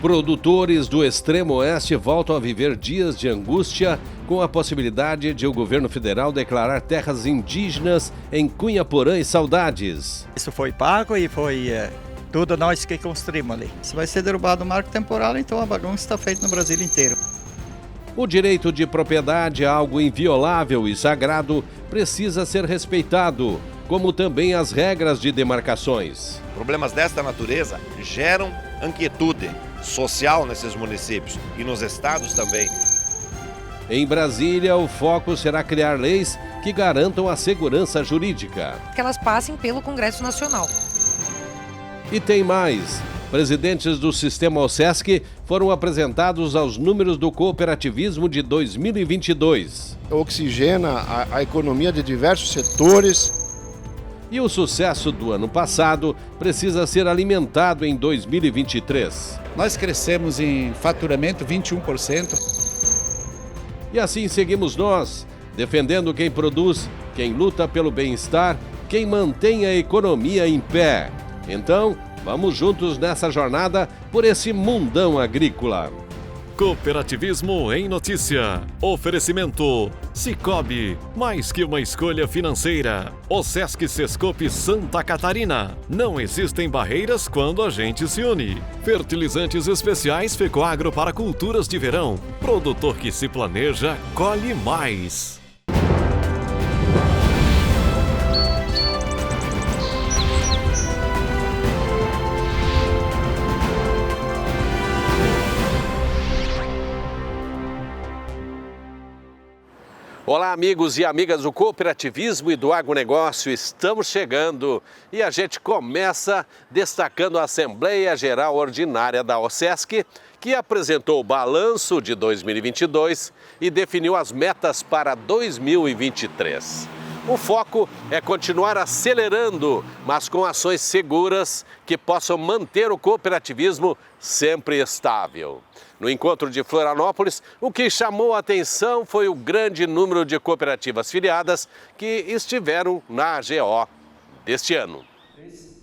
Produtores do extremo oeste voltam a viver dias de angústia com a possibilidade de o governo federal declarar terras indígenas em Cunhaporã e Saudades. Isso foi pago e foi tudo nós que construímos ali. Se vai ser derrubado o marco temporal, então a bagunça está feita no Brasil inteiro. O direito de propriedade, algo inviolável e sagrado, precisa ser respeitado, como também as regras de demarcações. Problemas desta natureza geram inquietude social nesses municípios e nos estados também. Em Brasília, o foco será criar leis que garantam a segurança jurídica. Que elas passem pelo Congresso Nacional. E tem mais. Presidentes do Sistema OSESC foram apresentados aos números do cooperativismo de 2022. Oxigena a economia de diversos setores. E o sucesso do ano passado precisa ser alimentado em 2023. Nós crescemos em faturamento 21%. E assim seguimos nós, defendendo quem produz, quem luta pelo bem-estar, quem mantém a economia em pé. Então, vamos juntos nessa jornada por esse mundão agrícola. Cooperativismo em Notícia. Oferecimento Sicoob, mais que uma escolha financeira. OSESC Sescope Santa Catarina. Não existem barreiras quando a gente se une. Fertilizantes especiais Fecoagro para culturas de verão. Produtor que se planeja, colhe mais. Olá, amigos e amigas do cooperativismo e do agronegócio, estamos chegando e a gente começa destacando a Assembleia Geral Ordinária da OSESC, que apresentou o balanço de 2022 e definiu as metas para 2023. O foco é continuar acelerando, mas com ações seguras que possam manter o cooperativismo sempre estável. No encontro de Florianópolis, o que chamou a atenção foi o grande número de cooperativas filiadas que estiveram na AGO deste ano.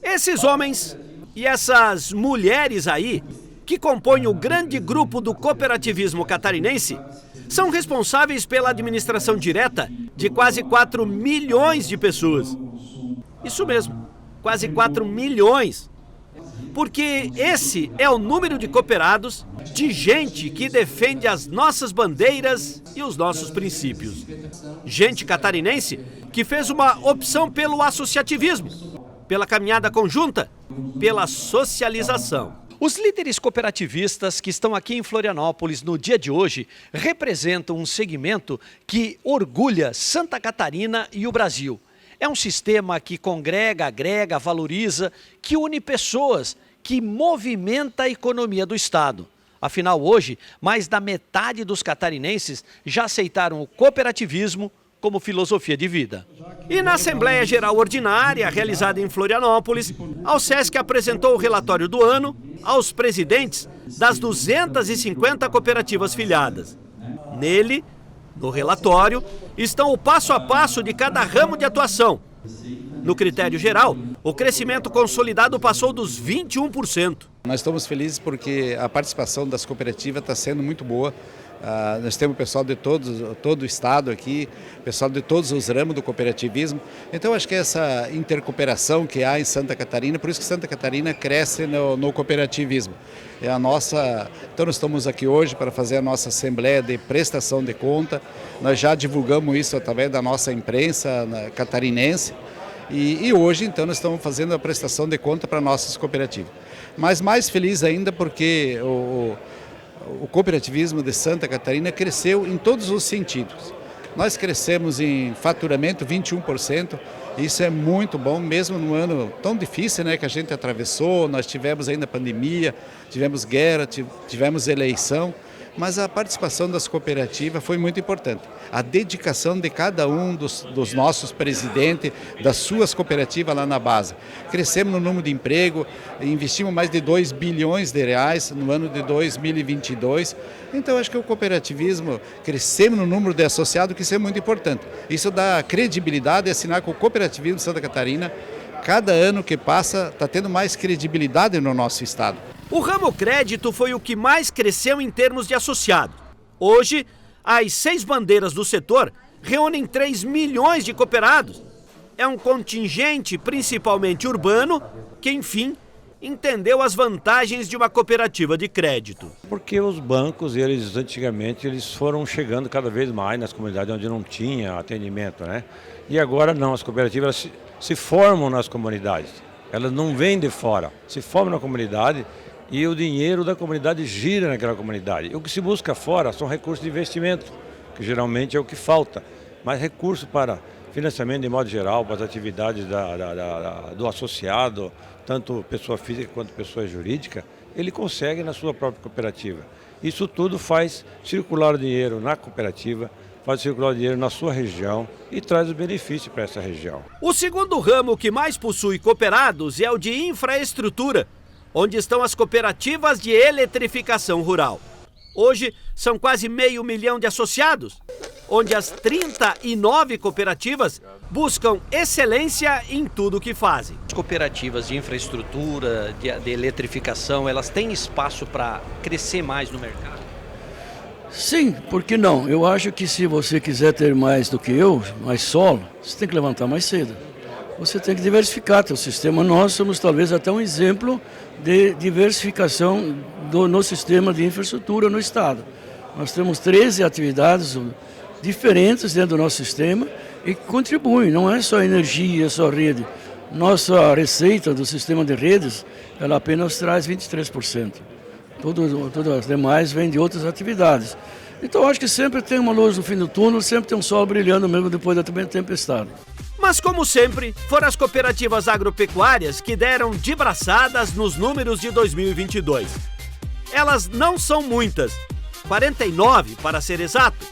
Esses homens e essas mulheres aí, que compõem o grande grupo do cooperativismo catarinense, são responsáveis pela administração direta de quase 4 milhões de pessoas. Isso mesmo, quase 4 milhões. Porque esse é o número de cooperados, de gente que defende as nossas bandeiras e os nossos princípios. Gente catarinense que fez uma opção pelo associativismo, pela caminhada conjunta, pela socialização. Os líderes cooperativistas que estão aqui em Florianópolis no dia de hoje representam um segmento que orgulha Santa Catarina e o Brasil. É um sistema que congrega, agrega, valoriza, que une pessoas, que movimenta a economia do Estado. Afinal, hoje, mais da metade dos catarinenses já aceitaram o cooperativismo como filosofia de vida. E na Assembleia Geral Ordinária, realizada em Florianópolis, a OSESC apresentou o relatório do ano aos presidentes das 250 cooperativas filiadas. Nele, no relatório, estão o passo a passo de cada ramo de atuação. No critério geral, o crescimento consolidado passou dos 21%. Nós estamos felizes porque a participação das cooperativas está sendo muito boa. Nós temos pessoal de todo o estado aqui, pessoal de todos os ramos do cooperativismo. Então acho que essa intercooperação que há em Santa Catarina, por isso que Santa Catarina cresce no cooperativismo. É a nossa. Então nós estamos aqui hoje para fazer a nossa assembleia de prestação de conta. Nós já divulgamos isso através da nossa imprensa catarinense. E hoje então nós estamos fazendo a prestação de conta para nossas cooperativas. Mas mais feliz ainda porque o cooperativismo de Santa Catarina cresceu em todos os sentidos. Nós crescemos em faturamento 21%, isso é muito bom, mesmo num ano tão difícil, né, que a gente atravessou. Nós tivemos ainda pandemia, tivemos guerra, tivemos eleição, mas a participação das cooperativas foi muito importante. A dedicação de cada um dos nossos presidentes, das suas cooperativas lá na base. Crescemos no número de emprego, investimos mais de 2 bilhões de reais no ano de 2022. Então acho que o cooperativismo, crescemos no número de associados, que isso é muito importante. Isso dá credibilidade e assinar com o cooperativismo de Santa Catarina. Cada ano que passa está tendo mais credibilidade no nosso estado. O ramo crédito foi o que mais cresceu em termos de associados. Hoje, as 6 bandeiras do setor reúnem 3 milhões de cooperados. É um contingente principalmente urbano que, enfim, entendeu as vantagens de uma cooperativa de crédito. Porque os bancos, antigamente, foram chegando cada vez mais nas comunidades onde não tinha atendimento, né? E agora não, as cooperativas se formam nas comunidades. Elas não vêm de fora, se formam na comunidade e o dinheiro da comunidade gira naquela comunidade. E o que se busca fora são recursos de investimento, que geralmente é o que falta. Mas recursos para financiamento de modo geral, para as atividades do associado, tanto pessoa física quanto pessoa jurídica, ele consegue na sua própria cooperativa. Isso tudo faz circular o dinheiro na cooperativa, faz circular o dinheiro na sua região e traz o benefício para essa região. O segundo ramo que mais possui cooperados é o de infraestrutura, onde estão as cooperativas de eletrificação rural. Hoje são quase 500 mil de associados, onde as 39 cooperativas buscam excelência em tudo o que fazem. As cooperativas de infraestrutura, de eletrificação, elas têm espaço para crescer mais no mercado? Sim, por que não? Eu acho que se você quiser ter mais do que eu, mais solo, você tem que levantar mais cedo. Você tem que diversificar teu sistema. Nós somos talvez até um exemplo de diversificação no sistema de infraestrutura no Estado. Nós temos 13 atividades diferentes dentro do nosso sistema e que contribuem, não é só energia, só rede. Nossa receita do sistema de redes, ela apenas traz 23%. Tudo as demais vem de outras atividades. Então acho que sempre tem uma luz no fim do túnel, sempre tem um sol brilhando mesmo depois da tempestade. Mas como sempre, foram as cooperativas agropecuárias que deram de braçadas nos números de 2022. Elas não são muitas, 49 para ser exato,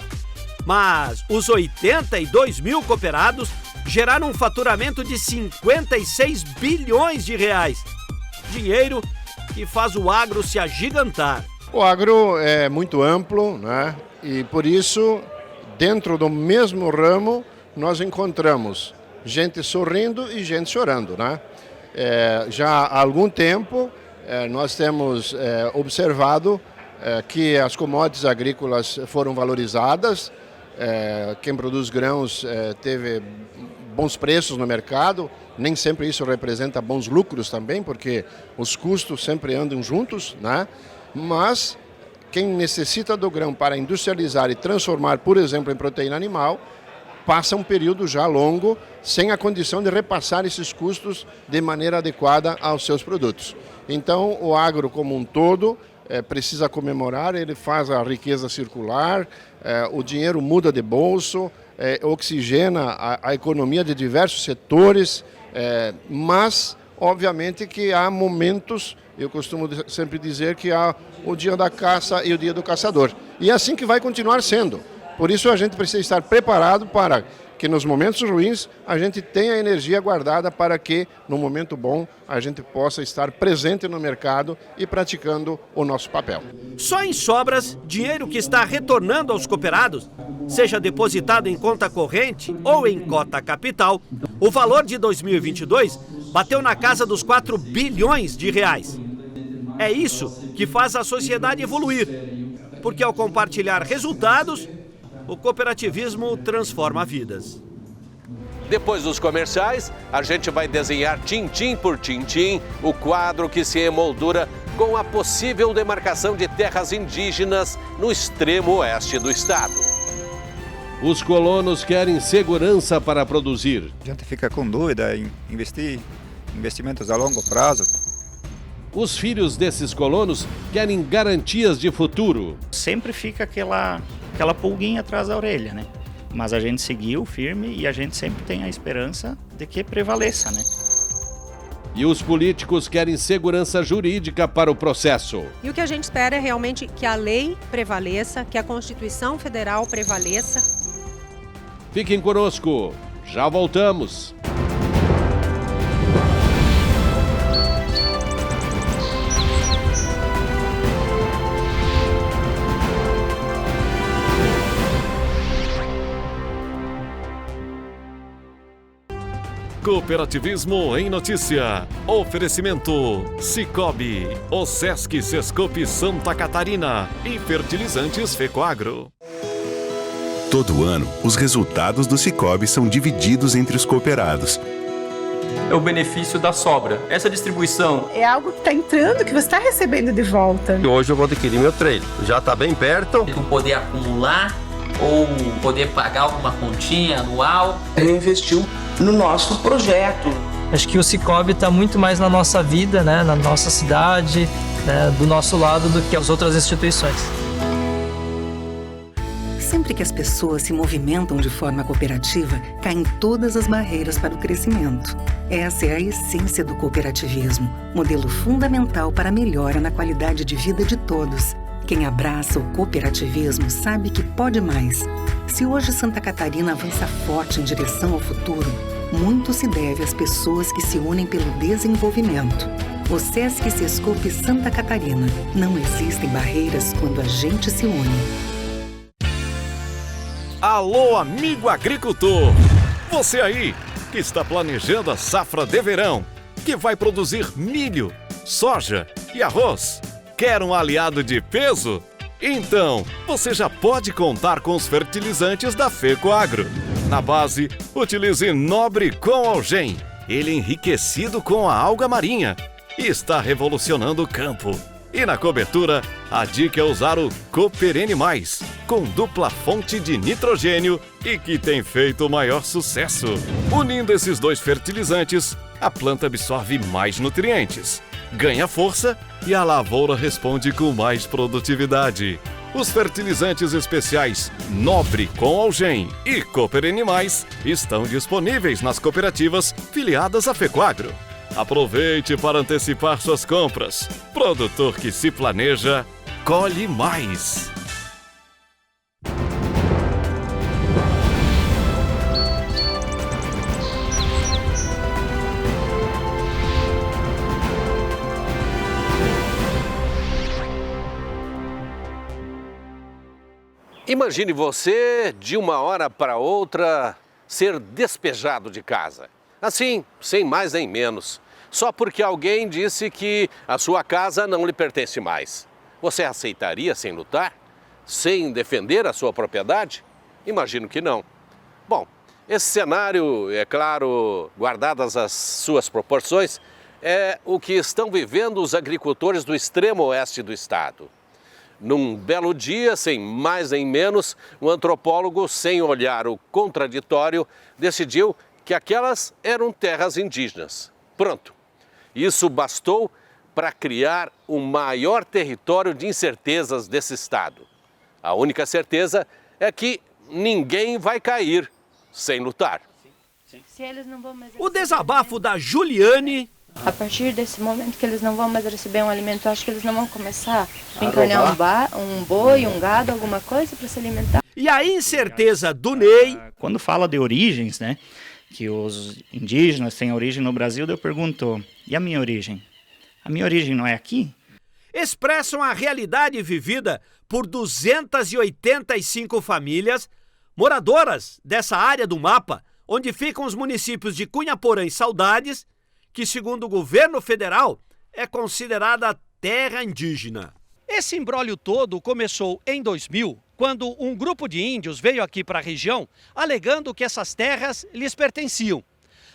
mas os 82 mil cooperados geraram um faturamento de 56 bilhões de reais. Dinheiro que faz o agro se agigantar. O agro é muito amplo, né? E por isso, dentro do mesmo ramo, nós encontramos gente sorrindo e gente chorando, né? Já há algum tempo nós temos observado que as commodities agrícolas foram valorizadas, quem produz grãos teve bons preços no mercado, nem sempre isso representa bons lucros também, porque os custos sempre andam juntos, né? Mas quem necessita do grão para industrializar e transformar, por exemplo, em proteína animal, passa um período já longo sem a condição de repassar esses custos de maneira adequada aos seus produtos. Então, o agro como um todo precisa comemorar, ele faz a riqueza circular, o dinheiro muda de bolso, oxigena a economia de diversos setores, mas, obviamente, que há momentos, eu costumo sempre dizer que há o dia da caça e o dia do caçador. E é assim que vai continuar sendo. Por isso a gente precisa estar preparado para que nos momentos ruins a gente tenha energia guardada para que no momento bom a gente possa estar presente no mercado e praticando o nosso papel. Só em sobras, dinheiro que está retornando aos cooperados, seja depositado em conta corrente ou em cota capital, o valor de 2022 bateu na casa dos 4 bilhões de reais. É isso que faz a sociedade evoluir, porque ao compartilhar resultados, o cooperativismo transforma vidas. Depois dos comerciais, a gente vai desenhar tintim por tintim o quadro que se emoldura com a possível demarcação de terras indígenas no extremo oeste do estado. Os colonos querem segurança para produzir. A gente fica com dúvida em investimentos a longo prazo. Os filhos desses colonos querem garantias de futuro. Sempre fica aquela pulguinha atrás da orelha, né? Mas a gente seguiu firme e a gente sempre tem a esperança de que prevaleça, né? E os políticos querem segurança jurídica para o processo. E o que a gente espera é realmente que a lei prevaleça, que a Constituição Federal prevaleça. Fiquem conosco, já voltamos. Cooperativismo em Notícia. Oferecimento Cicobi, Osesc Sescope Santa Catarina e Fertilizantes Fecoagro. Todo ano, os resultados do Cicobi são divididos entre os cooperados. É o benefício da sobra. Essa distribuição é algo que está entrando, que você está recebendo de volta. Hoje eu vou adquirir meu trailer. Já está bem perto. Poder acumular ou poder pagar alguma continha anual. Ele investiu no nosso projeto. Acho que o Cicobi está muito mais na nossa vida, né, na nossa cidade, né, do nosso lado, do que as outras instituições. Sempre que as pessoas se movimentam de forma cooperativa, caem todas as barreiras para o crescimento. Essa é a essência do cooperativismo, modelo fundamental para a melhora na qualidade de vida de todos. Quem abraça o cooperativismo sabe que pode mais. Se hoje Santa Catarina avança forte em direção ao futuro, muito se deve às pessoas que se unem pelo desenvolvimento. Osesc Sescope Santa Catarina. Não existem barreiras quando a gente se une. Alô, amigo agricultor! Você aí que está planejando a safra de verão, que vai produzir milho, soja e arroz. Quer um aliado de peso? Então, você já pode contar com os fertilizantes da Fecoagro. Na base, utilize Nobre com Algem. Ele é enriquecido com a alga marinha e está revolucionando o campo. E na cobertura, a dica é usar o Cooperene+, com dupla fonte de nitrogênio e que tem feito o maior sucesso. Unindo esses dois fertilizantes, a planta absorve mais nutrientes, ganha força e a lavoura responde com mais produtividade. Os fertilizantes especiais Nobre com Algem e Cooperene+, estão disponíveis nas cooperativas filiadas à Fecoagro. Aproveite para antecipar suas compras. Produtor que se planeja, colhe mais. Imagine você, de uma hora para outra, ser despejado de casa. Assim, sem mais nem menos. Só porque alguém disse que a sua casa não lhe pertence mais. Você aceitaria sem lutar? Sem defender a sua propriedade? Imagino que não. Bom, esse cenário, é claro, guardadas as suas proporções, é o que estão vivendo os agricultores do extremo oeste do estado. Num belo dia, sem mais nem menos, um antropólogo, sem olhar o contraditório, decidiu que aquelas eram terras indígenas. Pronto. Isso bastou para criar o maior território de incertezas desse estado. A única certeza é que ninguém vai cair sem lutar. O desabafo da Juliane. A partir desse momento que eles não vão mais receber um alimento, eu acho que eles não vão começar a encarnar um boi, um gado, alguma coisa para se alimentar. E a incerteza do Ney. Quando fala de origens, né? Que os indígenas têm origem no Brasil, eu pergunto, e a minha origem? A minha origem não é aqui? Expressam a realidade vivida por 285 famílias moradoras dessa área do mapa, onde ficam os municípios de Cunhaporã e Saudades, que, segundo o governo federal, é considerada terra indígena. Esse imbróglio todo começou em 2000, quando um grupo de índios veio aqui para a região alegando que essas terras lhes pertenciam.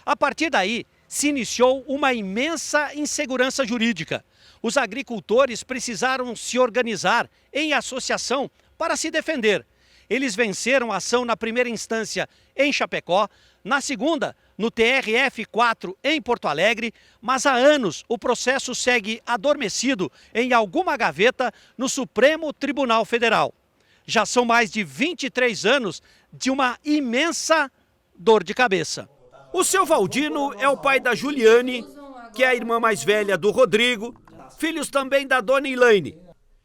A partir daí, se iniciou uma imensa insegurança jurídica. Os agricultores precisaram se organizar em associação para se defender. Eles venceram a ação na primeira instância em Chapecó, na segunda, no TRF4 em Porto Alegre, mas há anos o processo segue adormecido em alguma gaveta no Supremo Tribunal Federal. Já são mais de 23 anos de uma imensa dor de cabeça. O seu Valdino é o pai da Juliane, que é a irmã mais velha do Rodrigo, filhos também da dona Elaine,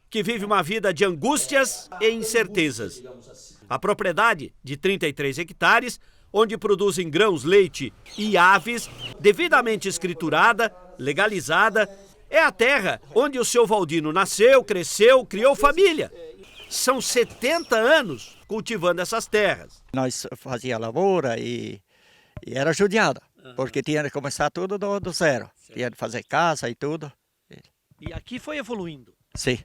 que vive uma vida de angústias e incertezas. A propriedade, de 33 hectares, onde produzem grãos, leite e aves, devidamente escriturada, legalizada, é a terra onde o seu Valdino nasceu, cresceu, criou família. São 70 anos cultivando essas terras. Nós fazíamos lavoura e era judiada. porque tinha que começar tudo do zero. Tinha que fazer casa e tudo. E aqui foi evoluindo. Sim.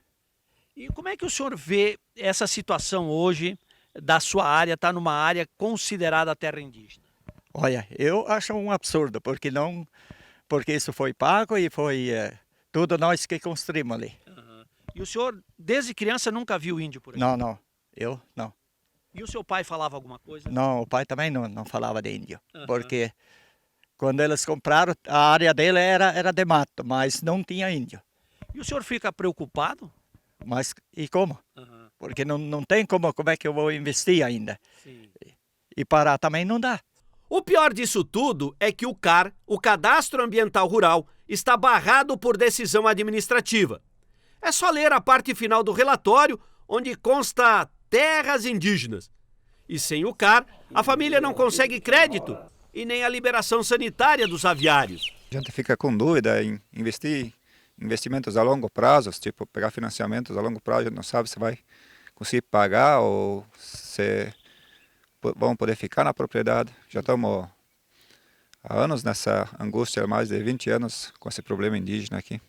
E como é que o senhor vê essa situação hoje da sua área, está numa área considerada terra indígena? Olha, eu acho um absurdo, porque isso foi pago e foi tudo nós que construímos ali. E o senhor, desde criança, nunca viu índio por aqui? Não, eu não. E o seu pai falava alguma coisa? Não, o pai também não falava de índio, porque quando eles compraram, a área dele era de mato, mas não tinha índio. E o senhor fica preocupado? Mas e como? Porque não tem como é que eu vou investir ainda. Sim. E parar também não dá. O pior disso tudo é que o CAR, o Cadastro Ambiental Rural, está barrado por decisão administrativa. É só ler a parte final do relatório, onde consta terras indígenas. E sem o CAR, a família não consegue crédito e nem a liberação sanitária dos aviários. A gente fica com dúvida em investimentos a longo prazo, tipo pegar financiamentos a longo prazo, a gente não sabe se vai conseguir pagar ou se vão poder ficar na propriedade. Já estamos há anos nessa angústia, há mais de 20 anos com esse problema indígena aqui.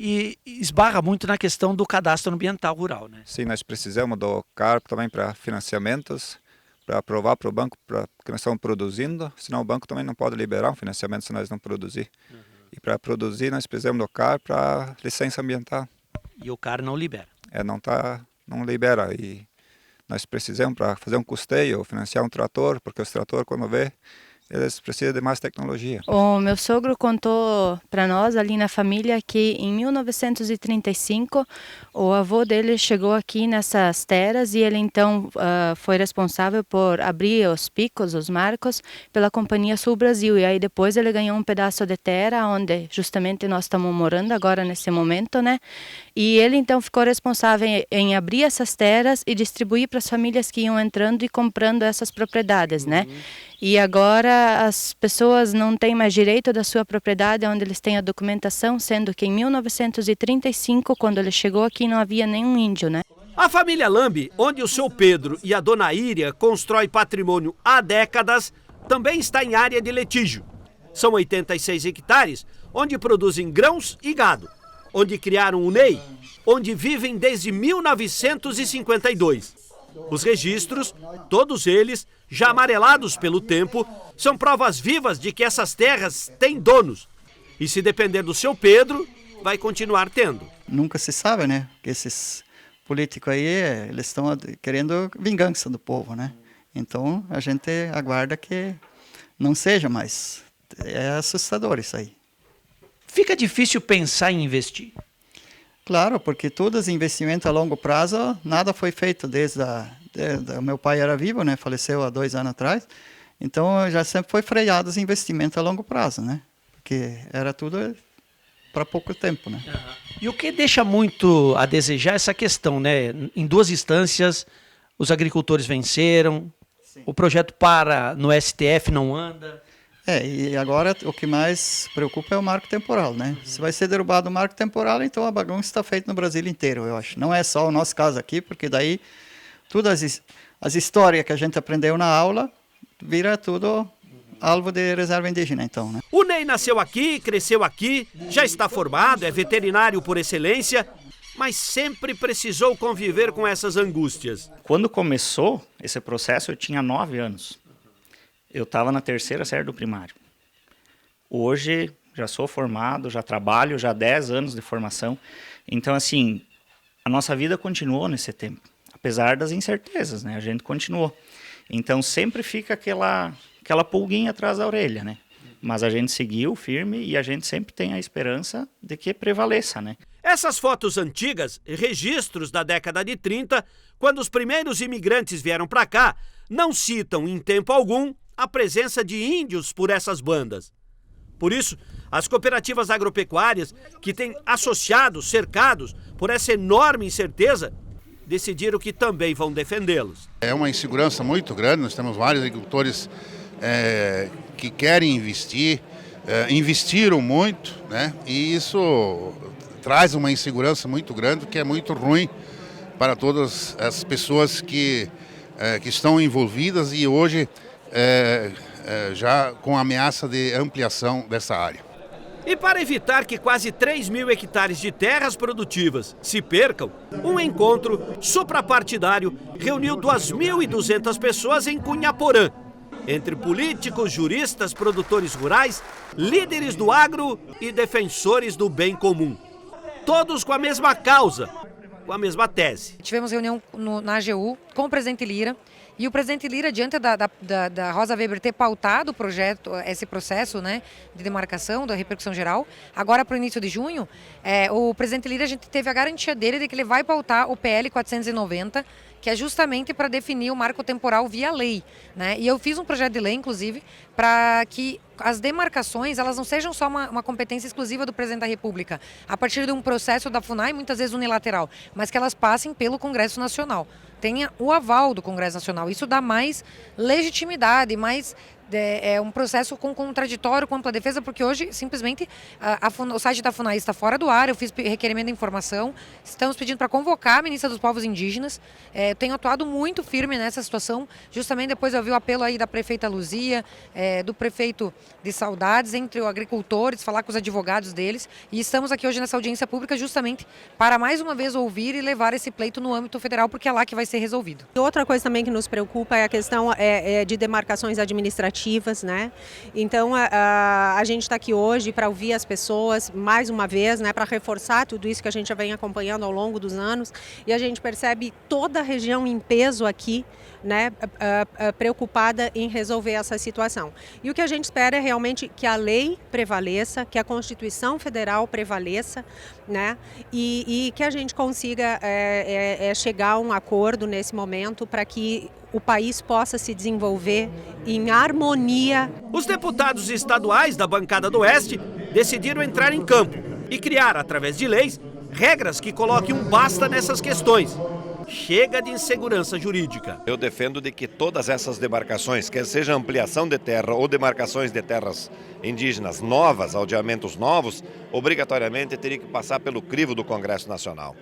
E esbarra muito na questão do cadastro ambiental rural, né? Sim, nós precisamos do CAR também para financiamentos, para aprovar para o banco que nós estamos produzindo, senão o banco também não pode liberar um financiamento se nós não produzir. E para produzir nós precisamos do CAR para licença ambiental. E o CAR não libera? Não libera. E nós precisamos para fazer um custeio, financiar um trator, porque os tratores quando vê, eles precisam de mais tecnologia. O meu sogro contou para nós ali na família que em 1935 o avô dele chegou aqui nessas terras e ele então foi responsável por abrir os picos, os marcos, pela Companhia Sul Brasil. E aí depois ele ganhou um pedaço de terra onde justamente nós estamos morando agora nesse momento, né? E ele então ficou responsável em abrir essas terras e distribuir para as famílias que iam entrando e comprando essas propriedades, né? E agora as pessoas não têm mais direito da sua propriedade onde eles têm a documentação, sendo que em 1935, quando ele chegou aqui, não havia nenhum índio, né? A família Lambi, onde o seu Pedro e a dona Íria constrói patrimônio há décadas, também está em área de litígio. São 86 hectares, onde produzem grãos e gado, onde criaram o NEI, onde vivem desde 1952. Os registros, todos eles já amarelados pelo tempo, são provas vivas de que essas terras têm donos. E se depender do seu Pedro, vai continuar tendo. Nunca se sabe, né? Que esses políticos aí, eles estão querendo vingança do povo, né? Então a gente aguarda que não seja mais. É assustador isso aí. Fica difícil pensar em investir? Claro, porque todos os investimentos a longo prazo, nada foi feito desde meu pai era vivo, né? Faleceu há 2 anos atrás. Então já sempre foi freado os investimentos a longo prazo, né? Porque era tudo para pouco tempo, né? E o que deixa muito a desejar essa questão, né? Em 2 instâncias, os agricultores venceram, o projeto para no STF, não anda. E agora o que mais preocupa é o marco temporal, né? Se vai ser derrubado o marco temporal, então a bagunça está feita no Brasil inteiro, eu acho. Não é só o nosso caso aqui, porque daí todas as histórias que a gente aprendeu na aula vira tudo alvo de reserva indígena, então, né? O Ney nasceu aqui, cresceu aqui, já está formado, é veterinário por excelência, mas sempre precisou conviver com essas angústias. Quando começou esse processo, eu tinha 9 anos. Eu estava na 3ª série do primário. Hoje, já sou formado, já trabalho, já há 10 anos de formação. Então, assim, a nossa vida continuou nesse tempo. Apesar das incertezas, né? A gente continuou. Então, sempre fica aquela pulguinha atrás da orelha, né? Mas a gente seguiu firme e a gente sempre tem a esperança de que prevaleça, né? Essas fotos antigas, registros da década de 30, quando os primeiros imigrantes vieram para cá, não citam em tempo algum a presença de índios por essas bandas. Por isso, as cooperativas agropecuárias, que têm associados cercados por essa enorme incerteza, decidiram que também vão defendê-los. É uma insegurança muito grande, nós temos vários agricultores que querem investir, investiram muito, né? E isso traz uma insegurança muito grande, que é muito ruim para todas as pessoas que estão envolvidas e hoje já com ameaça de ampliação dessa área. E para evitar que quase 3.000 hectares de terras produtivas se percam, um encontro suprapartidário reuniu 2.200 pessoas em Cunhaporã, entre políticos, juristas, produtores rurais, líderes do agro e defensores do bem comum. Todos com a mesma causa, com a mesma tese. Tivemos reunião na AGU com o presidente Lira. E o presidente Lira, diante da Rosa Weber ter pautado o projeto, esse processo, né, de demarcação, da repercussão geral, agora para o início de junho, o presidente Lira, a gente teve a garantia dele de que ele vai pautar o PL 490, que é justamente para definir o marco temporal via lei, né? E eu fiz um projeto de lei, inclusive, para que as demarcações, elas não sejam só uma competência exclusiva do presidente da República, a partir de um processo da FUNAI, muitas vezes unilateral, mas que elas passem pelo Congresso Nacional. Tenha o aval do Congresso Nacional. Isso dá mais legitimidade, mais um processo contraditório com ampla defesa, porque hoje, simplesmente, o site da FUNAI está fora do ar, eu fiz requerimento de informação, estamos pedindo para convocar a ministra dos Povos Indígenas, tenho atuado muito firme nessa situação, justamente depois eu vi o apelo aí da prefeita Luzia, do prefeito de Saudades, entre os agricultores, falar com os advogados deles, e estamos aqui hoje nessa audiência pública justamente para, mais uma vez, ouvir e levar esse pleito no âmbito federal, porque é lá que vai ser resolvido. Outra coisa também que nos preocupa é a questão de demarcações administrativas, né? Então a gente está aqui hoje para ouvir as pessoas mais uma vez, né, para reforçar tudo isso que a gente já vem acompanhando ao longo dos anos, e a gente percebe toda a região em peso aqui, né, preocupada em resolver essa situação. E o que a gente espera é realmente que a lei prevaleça, que a Constituição Federal prevaleça, né, e que a gente consiga chegar a um acordo nesse momento para que o país possa se desenvolver em harmonia. Os deputados estaduais da bancada do Oeste decidiram entrar em campo e criar, através de leis, regras que coloquem um basta nessas questões. Chega de insegurança jurídica. Eu defendo de que todas essas demarcações, quer seja ampliação de terra ou demarcações de terras indígenas novas, aldeamentos novos, obrigatoriamente teria que passar pelo crivo do Congresso Nacional.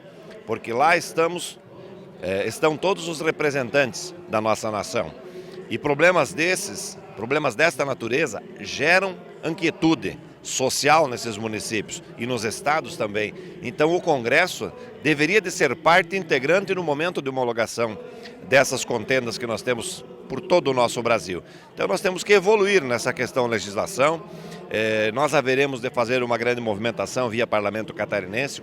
Porque lá estão todos os representantes da nossa nação. E problemas desta natureza geram inquietude social nesses municípios e nos estados também. Então o Congresso deveria de ser parte integrante no momento de homologação dessas contendas que nós temos por todo o nosso Brasil. Então nós temos que evoluir nessa questão legislação. Nós haveremos de fazer uma grande movimentação via Parlamento Catarinense,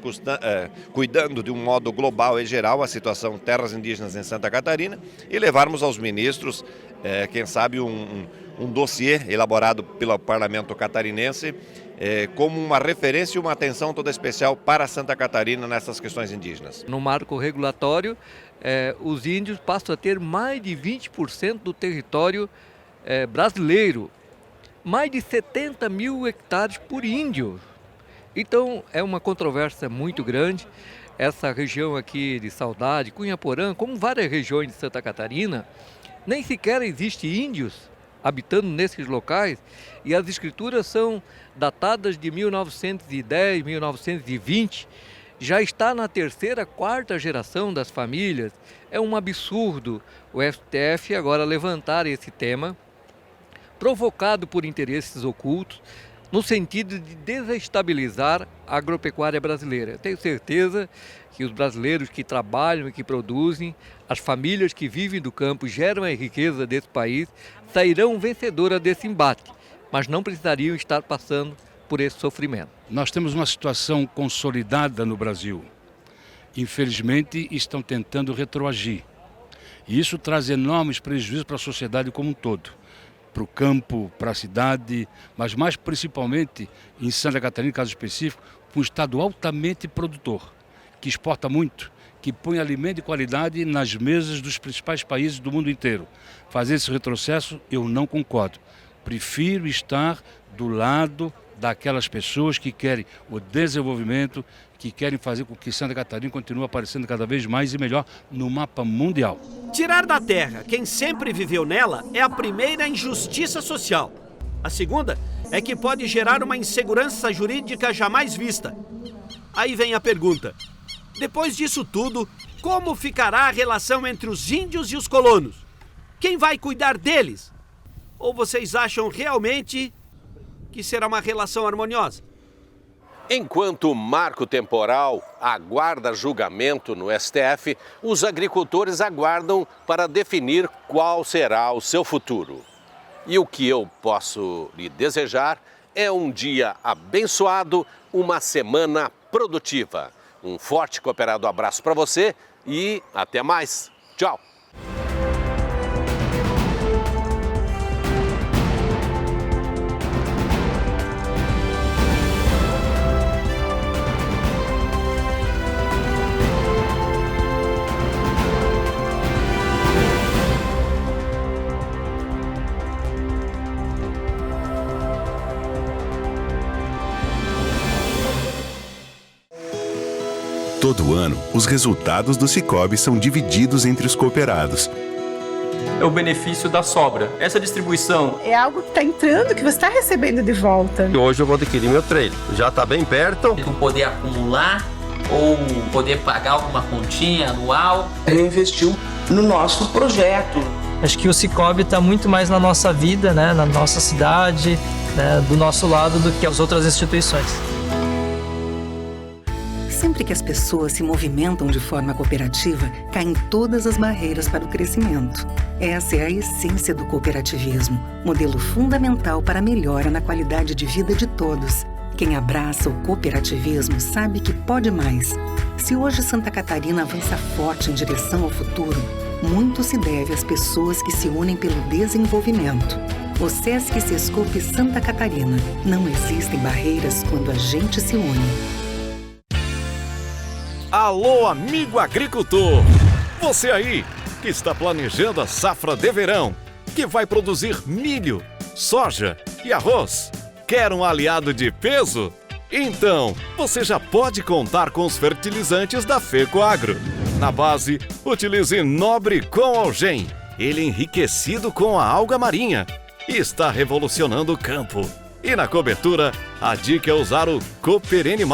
cuidando de um modo global e geral a situação terras indígenas em Santa Catarina e levarmos aos ministros, quem sabe, um dossiê elaborado pelo Parlamento Catarinense como uma referência e uma atenção toda especial para Santa Catarina nessas questões indígenas. No marco regulatório, os índios passam a ter mais de 20% do território brasileiro. Mais de 70 mil hectares por índio. Então é uma controvérsia muito grande. Essa região aqui de Saudade, Cunhaporã, como várias regiões de Santa Catarina, nem sequer existe índios habitando nesses locais, e as escrituras são datadas de 1910, 1920, já está na terceira, quarta geração das famílias. É um absurdo o STF agora levantar esse tema, provocado por interesses ocultos, no sentido de desestabilizar a agropecuária brasileira. Eu tenho certeza que os brasileiros que trabalham e que produzem, as famílias que vivem do campo, geram a riqueza desse país, sairão vencedoras desse embate, mas não precisariam estar passando por esse sofrimento. Nós temos uma situação consolidada no Brasil. Infelizmente, estão tentando retroagir. E isso traz enormes prejuízos para a sociedade como um todo. Para o campo, para a cidade, mas mais principalmente em Santa Catarina, caso específico, um estado altamente produtor, que exporta muito, que põe alimento de qualidade nas mesas dos principais países do mundo inteiro. Fazer esse retrocesso, eu não concordo. Prefiro estar do lado daquelas pessoas que querem o desenvolvimento, que querem fazer com que Santa Catarina continue aparecendo cada vez mais e melhor no mapa mundial. Tirar da terra quem sempre viveu nela é a primeira injustiça social. A segunda é que pode gerar uma insegurança jurídica jamais vista. Aí vem a pergunta: depois disso tudo, como ficará a relação entre os índios e os colonos? Quem vai cuidar deles? Ou vocês acham realmente que será uma relação harmoniosa? Enquanto o marco temporal aguarda julgamento no STF, os agricultores aguardam para definir qual será o seu futuro. E o que eu posso lhe desejar é um dia abençoado, uma semana produtiva. Um forte e cooperado abraço para você e até mais. Tchau! Todo ano, os resultados do Sicoob são divididos entre os cooperados. É o benefício da sobra. Essa distribuição É algo que está entrando, que você está recebendo de volta. Hoje eu vou adquirir meu trailer. Já está bem perto. Tu poder acumular ou poder pagar alguma continha anual. Reinvestiu no nosso projeto. Acho que o Sicoob está muito mais na nossa vida, né, na nossa cidade, né, do nosso lado do que as outras instituições. Sempre que as pessoas se movimentam de forma cooperativa, caem todas as barreiras para o crescimento. Essa é a essência do cooperativismo, modelo fundamental para a melhora na qualidade de vida de todos. Quem abraça o cooperativismo sabe que pode mais. Se hoje Santa Catarina avança forte em direção ao futuro, muito se deve às pessoas que se unem pelo desenvolvimento. O Sesc Sescope Santa Catarina. Não existem barreiras quando a gente se une. Alô, amigo agricultor! Você aí que está planejando a safra de verão, que vai produzir milho, soja e arroz. Quer um aliado de peso? Então, você já pode contar com os fertilizantes da FECOAGRO. Na base, utilize Nobre com Algem. Ele é enriquecido com a alga marinha e está revolucionando o campo. E na cobertura, a dica é usar o Cooperene+,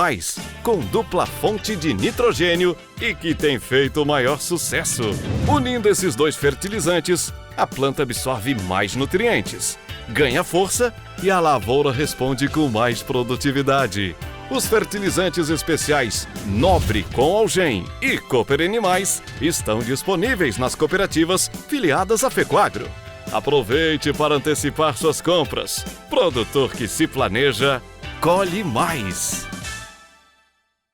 com dupla fonte de nitrogênio e que tem feito o maior sucesso. Unindo esses dois fertilizantes, a planta absorve mais nutrientes, ganha força e a lavoura responde com mais produtividade. Os fertilizantes especiais Nobre com Algem e Cooperene+, estão disponíveis nas cooperativas filiadas à FECOAGRO. Aproveite para antecipar suas compras. Produtor que se planeja, colhe mais.